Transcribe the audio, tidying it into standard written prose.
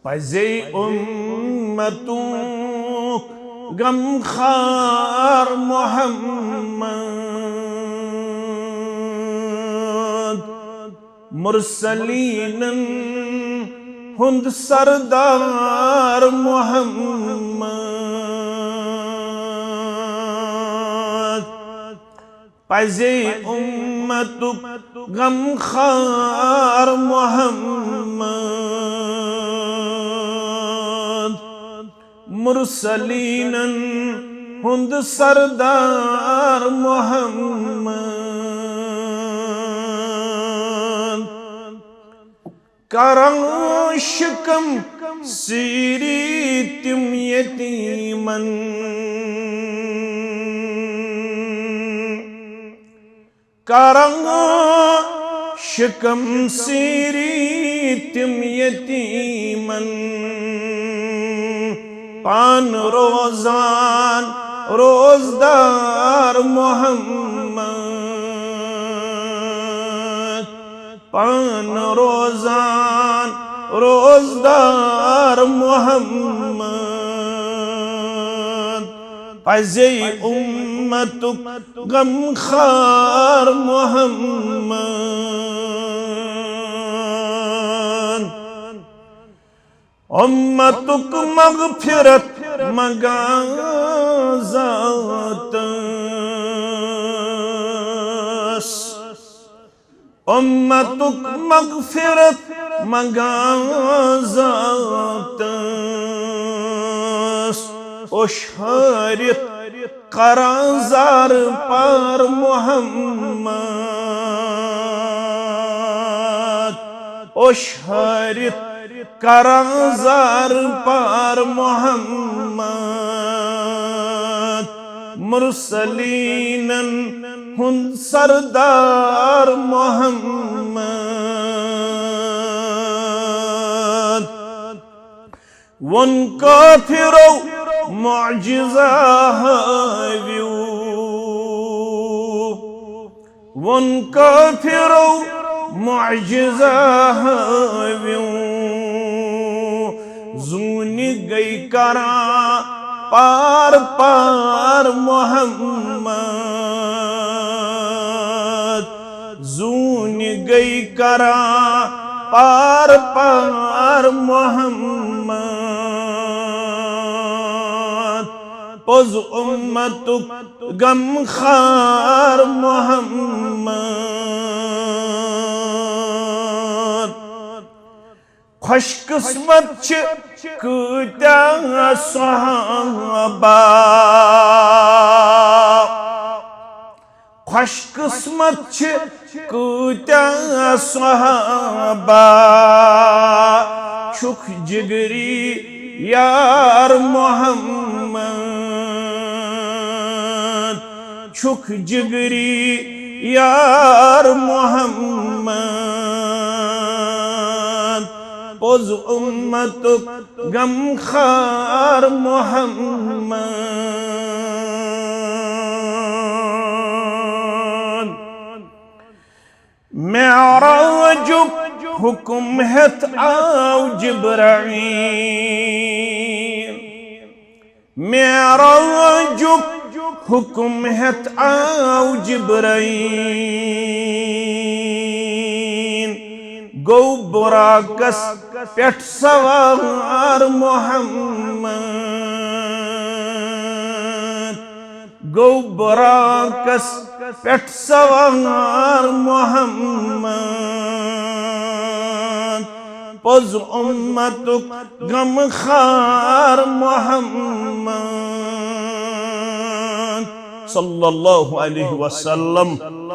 पज़े उम्मतुक गमखार मोहम्मद मुरसलीनन हुंद सरदार मोहम्मद पज़े उम्मतुक गमखार मोहम्मद मुरसलीनन हुंद सरदार मोहम्मद करं शिकम सीरी तिम यतीमन करं शिकम सीरी तिम यतीमन पान रोजान रोजदार मोहम्मद पान रोजान रोजदार मोहम्मद पज़े उम्मतुक गमखार मोहम्मद उम्मतुक मग़फ़िरत मगाज़ातस उम्मतुक मग़फ़िरत मगाज़ातस उशहरित क़राज़ार पार मोहम्मद उशहरित क़राज़ार पार मोहम्मद मुरसलीनन हुंद सरदार मोहम्मद वन काफिरो मुअजिज़ा हावियो वन काफिरो मुअजिज़ा हावियो ज़ूनी गई करा पार पार मोहम्मद ज़ूनी गई करा पार पार मोहम्मद पज़ उम्मतुक गमखार मोहम्मद खुशकिस्मत छ कूत्या सहाबा खुशकिस्मत छ कूत्या सहाबा छुक जिगरी यार मोहम्मद छुक जिगरी यार मोहम्मद पज़ उम्मतुक गमखार मोहम्मद मेअराजुक हुक्म हेत आव जिब्राईल मेअराजुक हुक्म हेत आव जिब्राईल गो बुराकस पेट सवार मोहम्मद गो बुराकस पेट सवार मोहम्मद पज़ उम्मतुक गमखार मोहम्मद सल्लल्लाहु अलैहि वसल्लम।